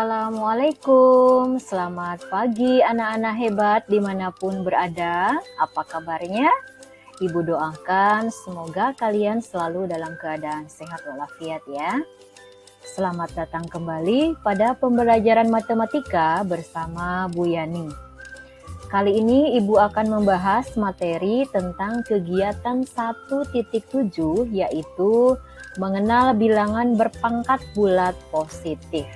Assalamualaikum, selamat pagi anak-anak hebat dimanapun berada. Apa kabarnya? Ibu doakan semoga kalian selalu dalam keadaan sehat walafiat ya. Selamat datang kembali pada pembelajaran matematika bersama Bu Yani. Kali ini Ibu akan membahas materi tentang kegiatan 1.7 yaitu mengenal bilangan berpangkat bulat positif.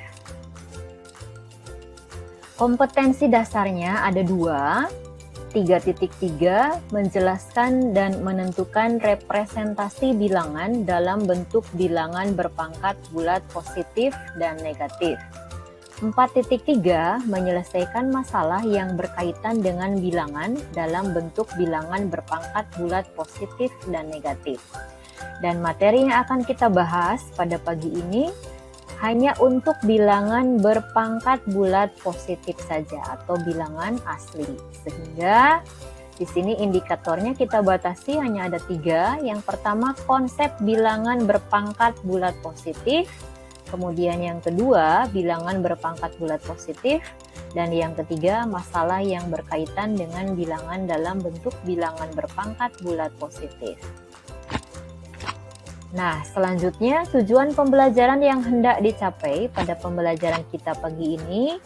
Kompetensi dasarnya ada 2. 3.3 menjelaskan dan menentukan representasi bilangan dalam bentuk bilangan berpangkat bulat positif dan negatif. 4.3 menyelesaikan masalah yang berkaitan dengan bilangan dalam bentuk bilangan berpangkat bulat positif dan negatif. Dan materi yang akan kita bahas pada pagi ini hanya untuk bilangan berpangkat bulat positif saja atau bilangan asli. Sehingga di sini indikatornya kita batasi hanya ada 3. Yang pertama konsep bilangan berpangkat bulat positif. Kemudian yang kedua bilangan berpangkat bulat positif. Dan yang ketiga masalah yang berkaitan dengan bilangan dalam bentuk bilangan berpangkat bulat positif. Nah, selanjutnya tujuan pembelajaran yang hendak dicapai pada pembelajaran kita pagi ini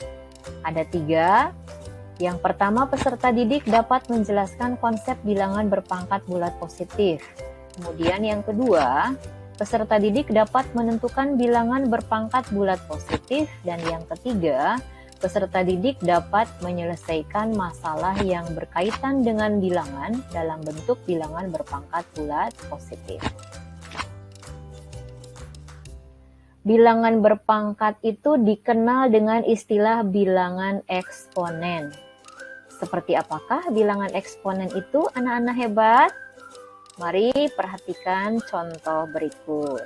ada 3. Yang pertama, peserta didik dapat menjelaskan konsep bilangan berpangkat bulat positif. Kemudian yang kedua, peserta didik dapat menentukan bilangan berpangkat bulat positif. Dan yang ketiga, peserta didik dapat menyelesaikan masalah yang berkaitan dengan bilangan dalam bentuk bilangan berpangkat bulat positif. Bilangan berpangkat itu dikenal dengan istilah bilangan eksponen. Seperti apakah bilangan eksponen itu, anak-anak hebat? Mari perhatikan contoh berikut.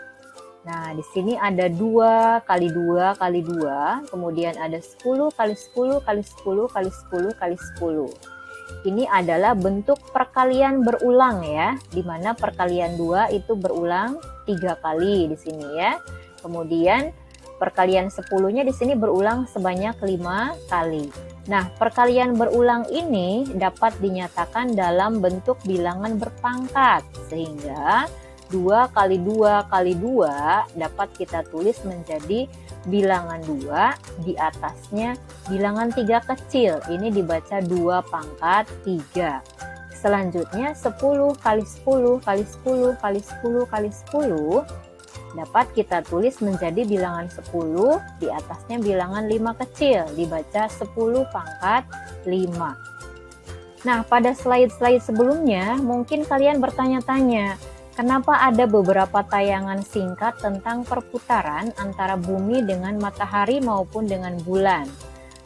Nah, di sini ada 2 kali 2 kali 2, kemudian ada 10 kali 10 kali 10 kali 10 kali 10. Ini adalah bentuk perkalian berulang ya, di mana perkalian 2 itu berulang 3 kali di sini ya. Kemudian perkalian 10-nya di sini berulang sebanyak 5 kali. Nah, perkalian berulang ini dapat dinyatakan dalam bentuk bilangan berpangkat. Sehingga 2 kali 2 kali 2 dapat kita tulis menjadi bilangan 2, di atasnya bilangan 3 kecil. Ini dibaca 2 pangkat 3. Selanjutnya 10 kali 10 kali 10 kali 10 kali 10 dapat kita tulis menjadi bilangan 10, di atasnya bilangan 5 kecil, dibaca 10 pangkat 5. Nah, pada slide-slide sebelumnya, mungkin kalian bertanya-tanya, kenapa ada beberapa tayangan singkat tentang perputaran antara bumi dengan matahari maupun dengan bulan?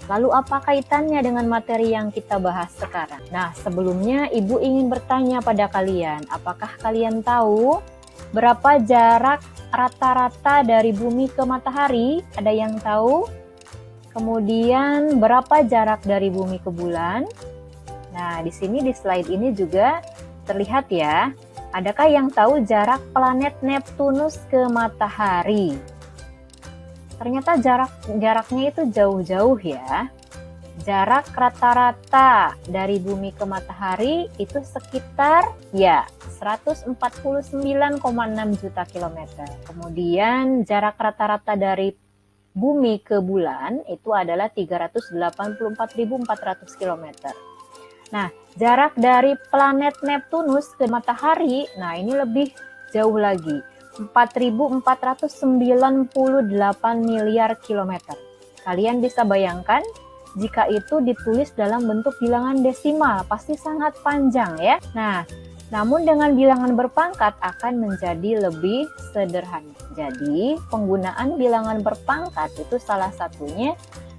Lalu apa kaitannya dengan materi yang kita bahas sekarang? Nah, sebelumnya Ibu ingin bertanya pada kalian, apakah kalian tahu berapa jarak rata-rata dari bumi ke matahari? Ada yang tahu? Kemudian berapa jarak dari bumi ke bulan? Nah, di sini di slide ini juga terlihat ya. Adakah yang tahu jarak planet Neptunus ke matahari? Ternyata jaraknya itu jauh-jauh ya. Jarak rata-rata dari bumi ke matahari itu sekitar ya 149,6 juta kilometer. Kemudian jarak rata-rata dari bumi ke bulan itu adalah 384.400 kilometer. Nah, jarak dari planet Neptunus ke matahari, nah ini lebih jauh lagi, 4.498 miliar kilometer. Kalian bisa bayangkan jika itu ditulis dalam bentuk bilangan desimal, pasti sangat panjang ya. Nah, namun dengan bilangan berpangkat akan menjadi lebih sederhana. Jadi, penggunaan bilangan berpangkat itu salah satunya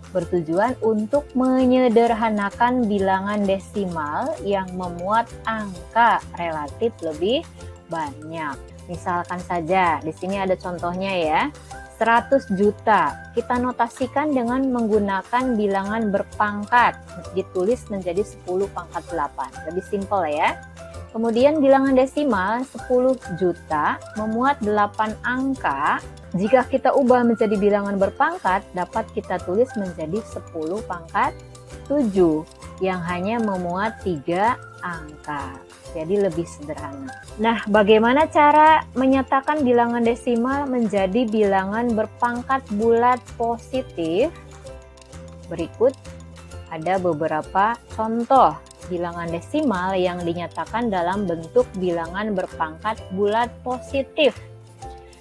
bertujuan untuk menyederhanakan bilangan desimal yang memuat angka relatif lebih banyak. Misalkan saja, di sini ada contohnya ya. 100 juta kita notasikan dengan menggunakan bilangan berpangkat, ditulis menjadi 10 pangkat 8, lebih simpel ya. Kemudian bilangan desimal 10 juta memuat 8 angka Jika kita ubah menjadi bilangan berpangkat, dapat kita tulis menjadi 10 pangkat 7 yang hanya memuat 3 angka. Jadi lebih sederhana. Nah, bagaimana cara menyatakan bilangan desimal menjadi bilangan berpangkat bulat positif? Berikut ada beberapa contoh bilangan desimal yang dinyatakan dalam bentuk bilangan berpangkat bulat positif.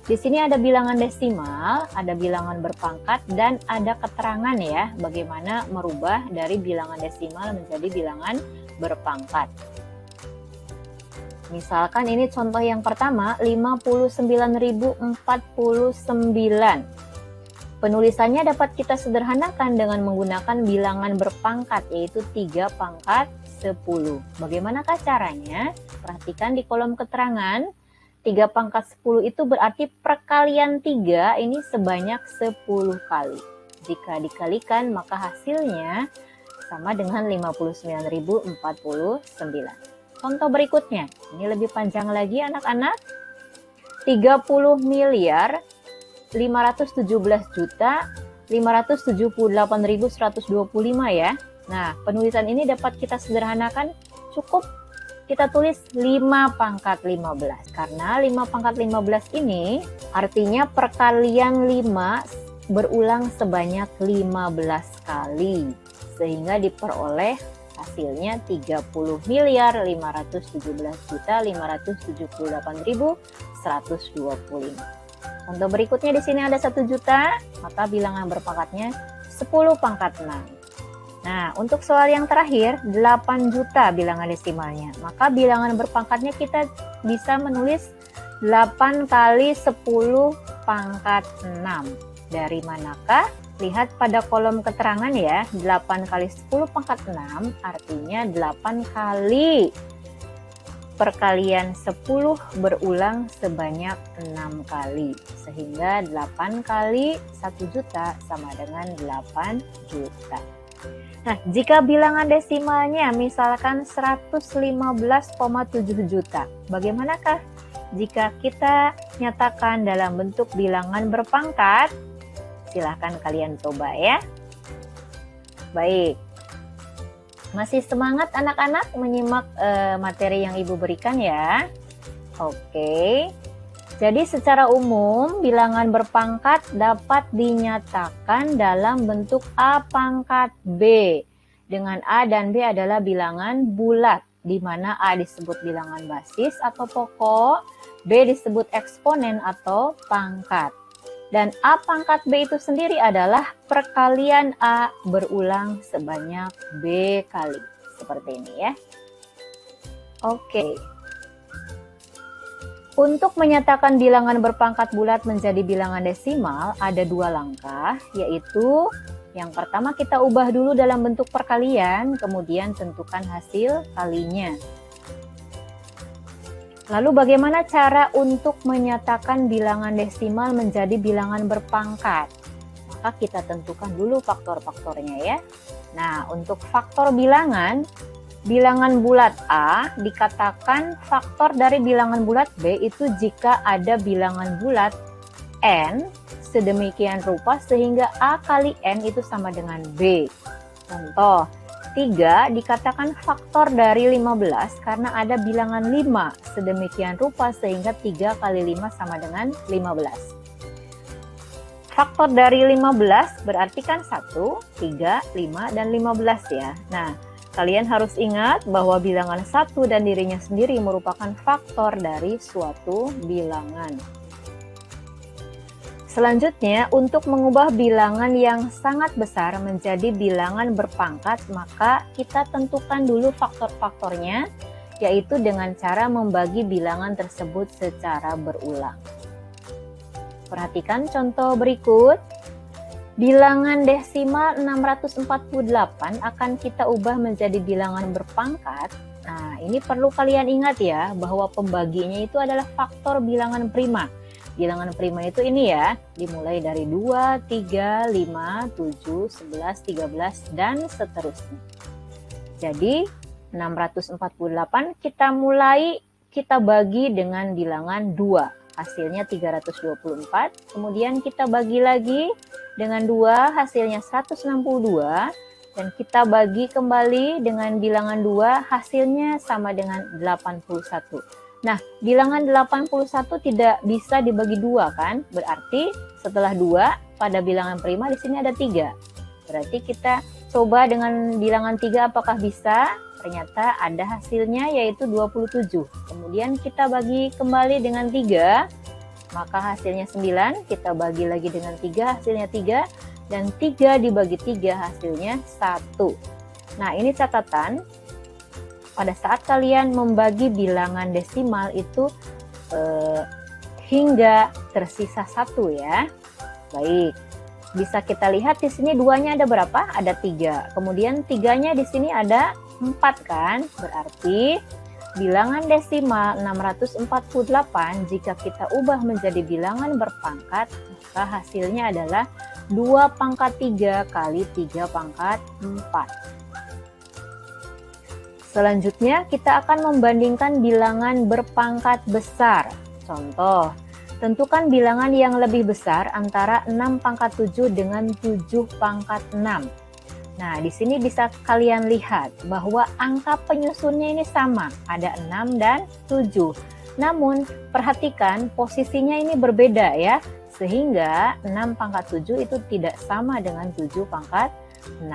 Di sini ada bilangan desimal, ada bilangan berpangkat, dan ada keterangan ya, bagaimana merubah dari bilangan desimal menjadi bilangan berpangkat. Misalkan ini contoh yang pertama, 59.049. Penulisannya dapat kita sederhanakan dengan menggunakan bilangan berpangkat, yaitu 3 pangkat 10. Bagaimanakah caranya? Perhatikan di kolom keterangan. 3 pangkat 10 itu berarti perkalian 3 ini sebanyak 10 kali. Jika dikalikan maka hasilnya sama dengan 59.049. Contoh berikutnya, ini lebih panjang lagi anak-anak. 30.517.578.125 ya. Nah, penulisan ini dapat kita sederhanakan, cukup kita tulis 5 pangkat 15. Karena 5 pangkat 15 ini artinya perkalian 5 berulang sebanyak 15 kali. Sehingga diperoleh hasilnya 30.517.578.125. Contoh berikutnya di sini ada 1 juta, maka bilangan berpangkatnya 10 pangkat 6. Nah, untuk soal yang terakhir, 8 juta bilangan desimalnya. Maka bilangan berpangkatnya kita bisa menulis 8 kali 10 pangkat 6. Dari manakah? Lihat pada kolom keterangan ya, 8 kali 10 pangkat 6 artinya 8 kali perkalian 10 berulang sebanyak 6 kali. Sehingga 8 kali 1 juta sama dengan 8 juta. Nah, jika bilangan desimalnya misalkan 115,7 juta, bagaimanakah jika kita nyatakan dalam bentuk bilangan berpangkat? Silahkan kalian coba ya. Baik. Masih semangat anak-anak menyimak materi yang Ibu berikan ya? Oke. Jadi secara umum bilangan berpangkat dapat dinyatakan dalam bentuk A pangkat B. Dengan A dan B adalah bilangan bulat, di mana A disebut bilangan basis atau pokok, B disebut eksponen atau pangkat. Dan A pangkat B itu sendiri adalah perkalian A berulang sebanyak B kali. Seperti ini ya. Oke. Untuk menyatakan bilangan berpangkat bulat menjadi bilangan desimal, ada 2 langkah, yaitu yang pertama kita ubah dulu dalam bentuk perkalian, kemudian tentukan hasil kalinya. Lalu bagaimana cara untuk menyatakan bilangan desimal menjadi bilangan berpangkat? Maka kita tentukan dulu faktor-faktornya ya. Nah, untuk faktor bilangan bulat A dikatakan faktor dari bilangan bulat B itu jika ada bilangan bulat N sedemikian rupa sehingga A kali N itu sama dengan B. Contoh, 3 dikatakan faktor dari 15 karena ada bilangan 5 sedemikian rupa sehingga 3 kali 5 sama dengan 15. Faktor dari 15 berarti kan 1, 3, 5, dan 15 ya. Nah, kalian harus ingat bahwa bilangan 1 dan dirinya sendiri merupakan faktor dari suatu bilangan. Selanjutnya, untuk mengubah bilangan yang sangat besar menjadi bilangan berpangkat, maka kita tentukan dulu faktor-faktornya, yaitu dengan cara membagi bilangan tersebut secara berulang. Perhatikan contoh berikut. Bilangan desimal 648 akan kita ubah menjadi bilangan berpangkat. Nah, ini perlu kalian ingat ya, bahwa pembaginya itu adalah faktor bilangan prima. Bilangan prima itu ini ya, dimulai dari 2, 3, 5, 7, 11, 13, dan seterusnya. Jadi, 648 kita bagi dengan bilangan 2. hasilnya 324. Kemudian kita bagi lagi dengan 2, hasilnya 162. Dan kita bagi kembali dengan bilangan 2, hasilnya sama dengan 81. Nah, bilangan 81 tidak bisa dibagi 2 kan? Berarti setelah 2 pada bilangan prima di sini ada 3. Berarti kita coba dengan bilangan 3 apakah bisa? Ternyata ada hasilnya yaitu 27. Kemudian kita bagi kembali dengan 3, maka hasilnya 9. Kita bagi lagi dengan 3, hasilnya 3. Dan 3 dibagi 3 hasilnya 1. Nah, ini catatan. Pada saat kalian membagi bilangan desimal itu hingga tersisa 1 ya. Baik. Bisa kita lihat di sini 2-nya ada berapa? Ada 3. Kemudian 3-nya di sini ada 4 kan? Berarti bilangan desimal 648 jika kita ubah menjadi bilangan berpangkat, maka hasilnya adalah 2 pangkat 3 kali 3 pangkat 4. Selanjutnya kita akan membandingkan bilangan berpangkat besar. Contoh, tentukan bilangan yang lebih besar antara 6 pangkat 7 dengan 7 pangkat 6. Nah, di sini bisa kalian lihat bahwa angka penyusunnya ini sama, ada 6 dan 7. Namun, perhatikan posisinya ini berbeda ya. Sehingga 6 pangkat 7 itu tidak sama dengan 7 pangkat 6.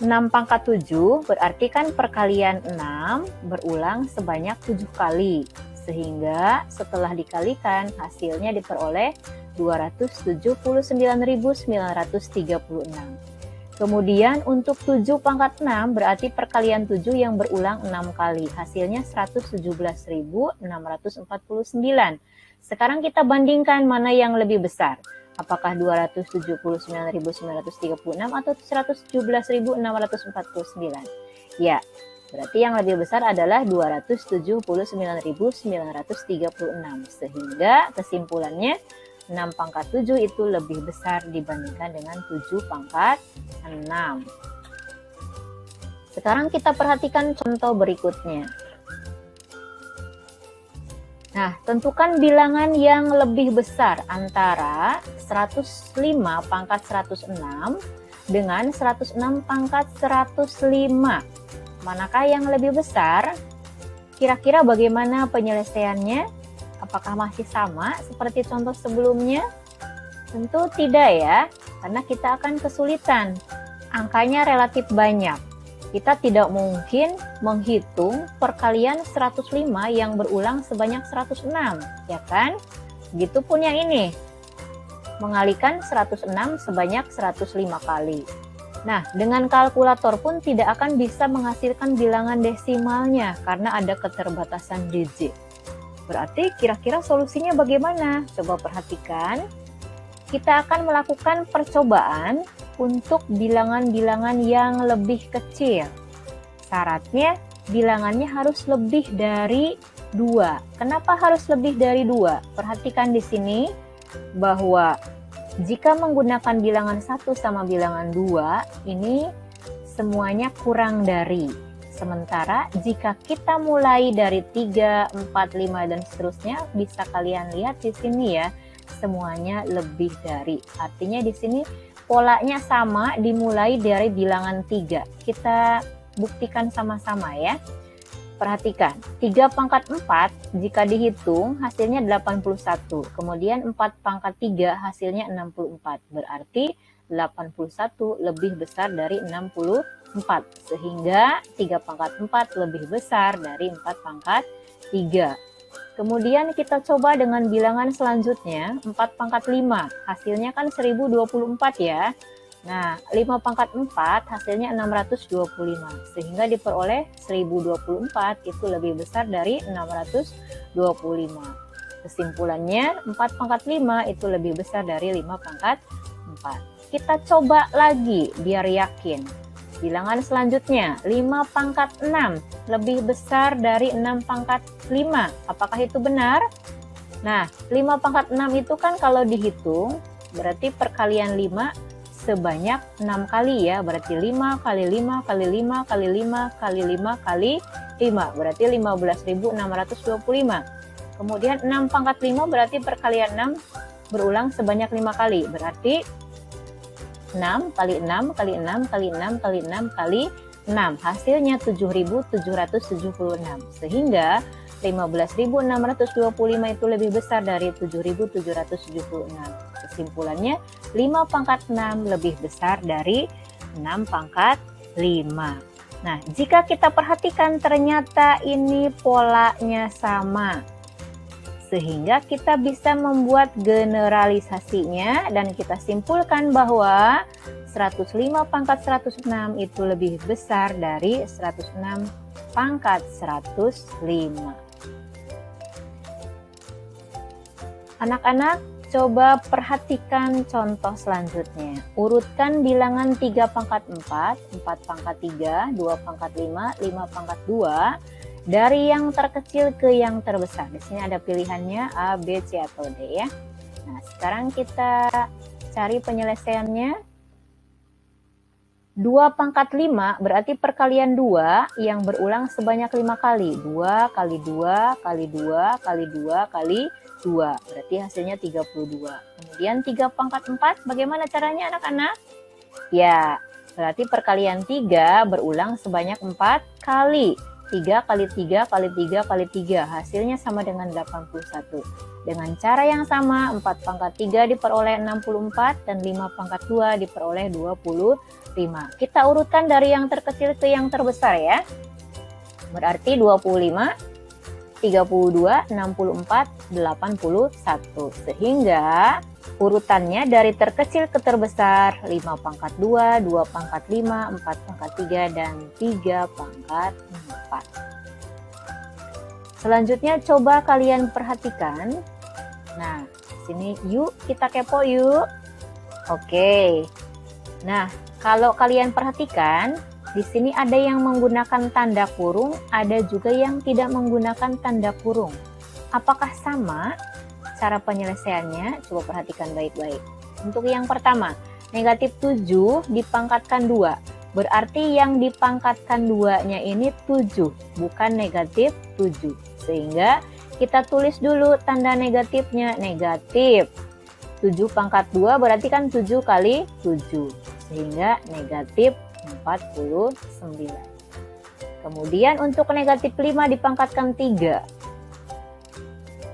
6 pangkat 7 berarti kan perkalian 6 berulang sebanyak 7 kali. Sehingga setelah dikalikan hasilnya diperoleh 279.936. Kemudian untuk 7 pangkat 6 berarti perkalian 7 yang berulang 6 kali. Hasilnya 117.649. Sekarang kita bandingkan mana yang lebih besar. Apakah 279.936 atau 117.649? Ya, berarti yang lebih besar adalah 279.936. Sehingga kesimpulannya 6 pangkat 7 itu lebih besar dibandingkan dengan 7 pangkat 6. Sekarang kita perhatikan contoh berikutnya. Nah, tentukan bilangan yang lebih besar antara 105 pangkat 106 dengan 106 pangkat 105. Manakah yang lebih besar? Kira-kira bagaimana penyelesaiannya? Apakah masih sama seperti contoh sebelumnya? Tentu tidak ya, karena kita akan kesulitan. Angkanya relatif banyak. Kita tidak mungkin menghitung perkalian 105 yang berulang sebanyak 106, ya kan? Begitupun yang ini, mengalikan 106 sebanyak 105 kali. Nah, dengan kalkulator pun tidak akan bisa menghasilkan bilangan desimalnya karena ada keterbatasan digit. Berarti kira-kira solusinya bagaimana? Coba perhatikan. Kita akan melakukan percobaan untuk bilangan-bilangan yang lebih kecil. Syaratnya bilangannya harus lebih dari 2. Kenapa harus lebih dari 2? Perhatikan di sini bahwa jika menggunakan bilangan 1 sama bilangan 2, ini semuanya kurang dari. Sementara jika kita mulai dari 3, 4, 5 dan seterusnya, bisa kalian lihat di sini ya, semuanya lebih dari. Artinya di sini polanya sama, dimulai dari bilangan 3. Kita buktikan sama-sama ya. Perhatikan, 3 pangkat 4 jika dihitung hasilnya 81. Kemudian 4 pangkat 3 hasilnya 64. Berarti 81 lebih besar dari 64. Sehingga 3 pangkat 4 lebih besar dari 4 pangkat 3. Kemudian kita coba dengan bilangan selanjutnya, 4 pangkat 5. Hasilnya kan 1024 ya. Nah, 5 pangkat 4 hasilnya 625. Sehingga diperoleh 1024 itu lebih besar dari 625. Kesimpulannya, 4 pangkat 5 itu lebih besar dari 5 pangkat 4. Kita coba lagi biar yakin. Bilangan selanjutnya, 5 pangkat 6 lebih besar dari 6 pangkat 5. Apakah itu benar? Nah, 5 pangkat 6 itu kan kalau dihitung, berarti perkalian 5 sebanyak 6 kali ya. Berarti 5 kali 5 kali 5 kali 5 kali 5 kali 5. Berarti 15.625. Kemudian 6 pangkat 5 berarti perkalian 6 berulang sebanyak 5 kali. Berarti 6 kali 6 kali 6 kali 6 kali 6 kali 6. Hasilnya 7.776. Sehingga 15.625 itu lebih besar dari 7.776. Kesimpulannya 5 pangkat 6 lebih besar dari 6 pangkat 5. Nah, jika kita perhatikan ternyata ini polanya sama. Sehingga kita bisa membuat generalisasinya dan kita simpulkan bahwa 105 pangkat 106 itu lebih besar dari 106 pangkat 105. Anak-anak, coba perhatikan contoh selanjutnya. Urutkan bilangan 3 pangkat 4, 4 pangkat 3, 2 pangkat 5, 5 pangkat 2, dari yang terkecil ke yang terbesar. Di sini ada pilihannya A, B, C, atau D ya. Nah, sekarang kita cari penyelesaiannya. 2 pangkat 5 berarti perkalian 2 yang berulang sebanyak 5 kali. 2 kali 2 kali 2 kali 2 kali 2. Berarti hasilnya 32. Kemudian 3 pangkat 4 bagaimana caranya anak-anak? Ya, berarti perkalian 3 berulang sebanyak 4 kali. 3 kali 3 kali 3 kali 3. Hasilnya sama dengan 81. Dengan cara yang sama, 4 pangkat 3 diperoleh 64 dan 5 pangkat 2 diperoleh 25. Kita urutkan dari yang terkecil ke yang terbesar ya. Berarti 25, 32, 64, 81. Sehingga urutannya dari terkecil ke terbesar 5 pangkat 2, 2 pangkat 5, 4 pangkat 3, dan 3 pangkat 4. Selanjutnya coba kalian perhatikan. Nah, sini yuk kita kepo yuk. Oke. Nah, kalau kalian perhatikan, di sini ada yang menggunakan tanda kurung, ada juga yang tidak menggunakan tanda kurung. Apakah sama cara penyelesaiannya? Coba perhatikan baik-baik. Untuk yang pertama, negatif 7 dipangkatkan 2. Berarti yang dipangkatkan 2-nya ini 7, bukan negatif 7. Sehingga kita tulis dulu tanda negatifnya, negatif. 7 pangkat 2 berarti kan 7 kali 7. Sehingga negatif 49. Kemudian untuk negatif 5 dipangkatkan 3.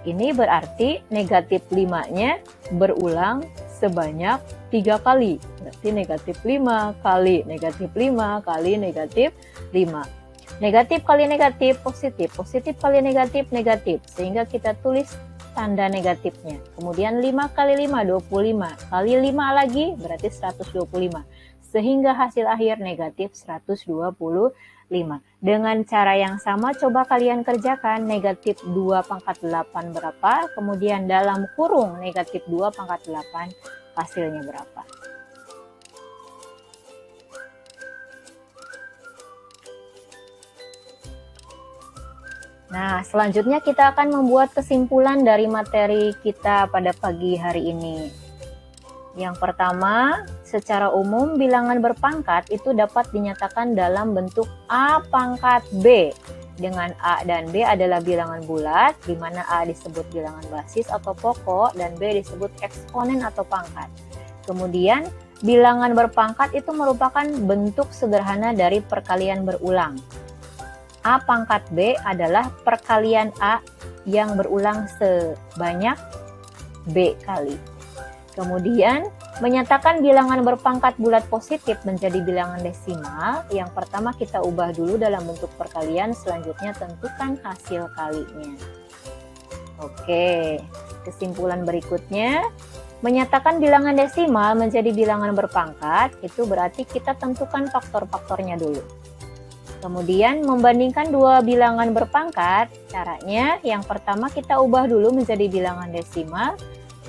Ini berarti negatif 5-nya berulang sebanyak 3 kali. Berarti negatif 5 kali negatif 5 kali negatif 5. Negatif kali negatif positif. Positif kali negatif negatif. Sehingga kita tulis tanda negatifnya. Kemudian 5 kali 5, 25. Kali 5 lagi berarti 125. Sehingga hasil akhir negatif 125. Dengan cara yang sama coba kalian kerjakan. Negatif 2 pangkat 8 berapa? Kemudian dalam kurung negatif 2 pangkat 8 hasilnya berapa? Nah, selanjutnya kita akan membuat kesimpulan dari materi kita pada pagi hari ini. Yang pertama, secara umum bilangan berpangkat itu dapat dinyatakan dalam bentuk A pangkat B. Dengan A dan B adalah bilangan bulat, di mana A disebut bilangan basis atau pokok dan B disebut eksponen atau pangkat. Kemudian, bilangan berpangkat itu merupakan bentuk sederhana dari perkalian berulang. A pangkat B adalah perkalian A yang berulang sebanyak B kali. Kemudian, menyatakan bilangan berpangkat bulat positif menjadi bilangan desimal. Yang pertama kita ubah dulu dalam bentuk perkalian, selanjutnya tentukan hasil kalinya. Oke, kesimpulan berikutnya, menyatakan bilangan desimal menjadi bilangan berpangkat, itu berarti kita tentukan faktor-faktornya dulu. Kemudian membandingkan dua bilangan berpangkat, caranya yang pertama kita ubah dulu menjadi bilangan desimal.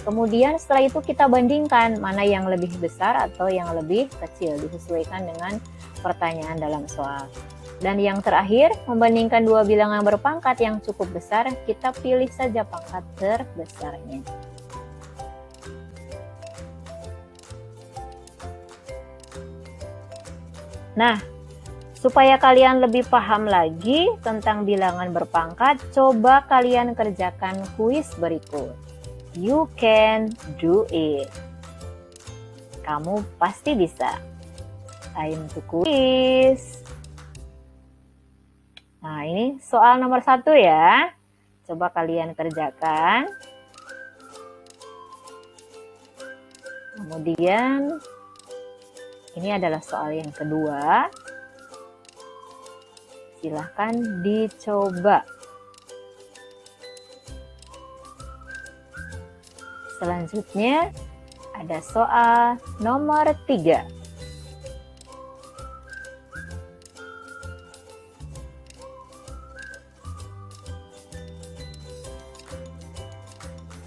Kemudian setelah itu kita bandingkan mana yang lebih besar atau yang lebih kecil, disesuaikan dengan pertanyaan dalam soal. Dan yang terakhir, membandingkan dua bilangan berpangkat yang cukup besar, kita pilih saja pangkat terbesarnya. Nah, Supaya kalian lebih paham lagi tentang bilangan berpangkat, coba kalian kerjakan kuis berikut. You can do it. Kamu pasti bisa. Time to quiz. Nah, ini soal nomor 1 ya. Coba kalian kerjakan. Kemudian, ini adalah soal yang kedua. Silahkan dicoba. Selanjutnya ada soal nomor 3.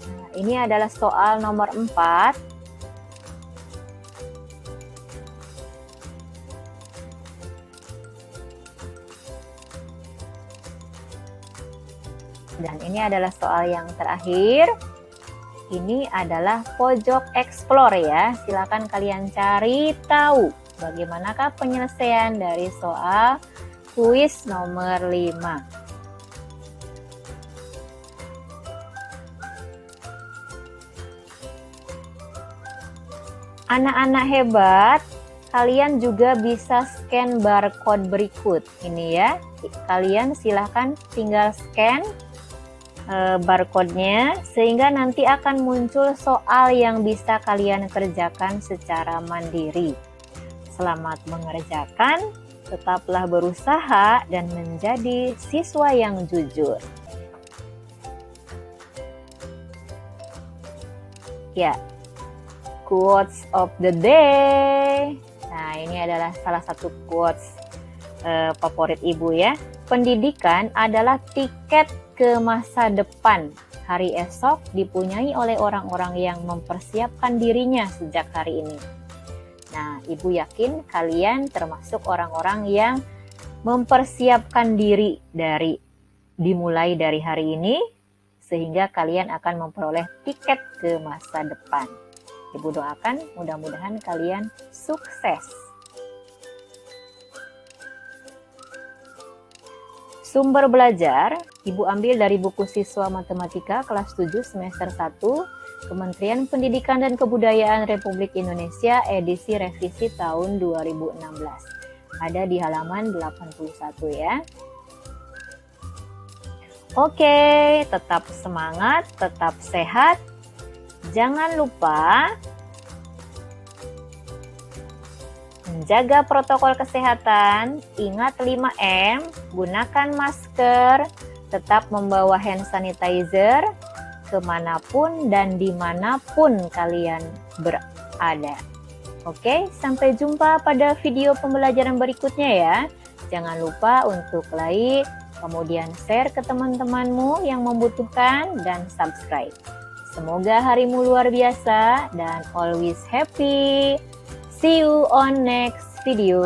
Nah, ini adalah soal nomor 4. Dan ini adalah soal yang terakhir. Ini adalah pojok explore ya. Silakan kalian cari tahu bagaimanakah penyelesaian dari soal kuis nomor 5. Anak-anak hebat, kalian juga bisa scan barcode berikut. Ini ya, kalian silahkan tinggal scan barcode-nya sehingga nanti akan muncul soal yang bisa kalian kerjakan secara mandiri. Selamat mengerjakan, tetaplah berusaha dan menjadi siswa yang jujur. Ya, quotes of the day. Nah, ini adalah salah satu quotes favorit ibu ya. Pendidikan adalah tiket ke masa depan. Hari esok dipunyai oleh orang-orang yang mempersiapkan dirinya sejak hari ini. Nah, ibu yakin kalian termasuk orang-orang yang mempersiapkan diri dimulai dari hari ini, sehingga kalian akan memperoleh tiket ke masa depan. Ibu doakan mudah-mudahan kalian sukses. Sumber belajar, Ibu ambil dari buku siswa matematika kelas 7 semester 1, Kementerian Pendidikan dan Kebudayaan Republik Indonesia edisi revisi tahun 2016. Ada di halaman 81 ya. Oke, tetap semangat, tetap sehat. Jangan lupa menjaga protokol kesehatan, ingat 5M, gunakan masker, tetap membawa hand sanitizer kemanapun dan dimanapun kalian berada. Oke, sampai jumpa pada video pembelajaran berikutnya ya. Jangan lupa untuk like, kemudian share ke teman-temanmu yang membutuhkan, dan subscribe. Semoga harimu luar biasa dan always happy. See you on next video.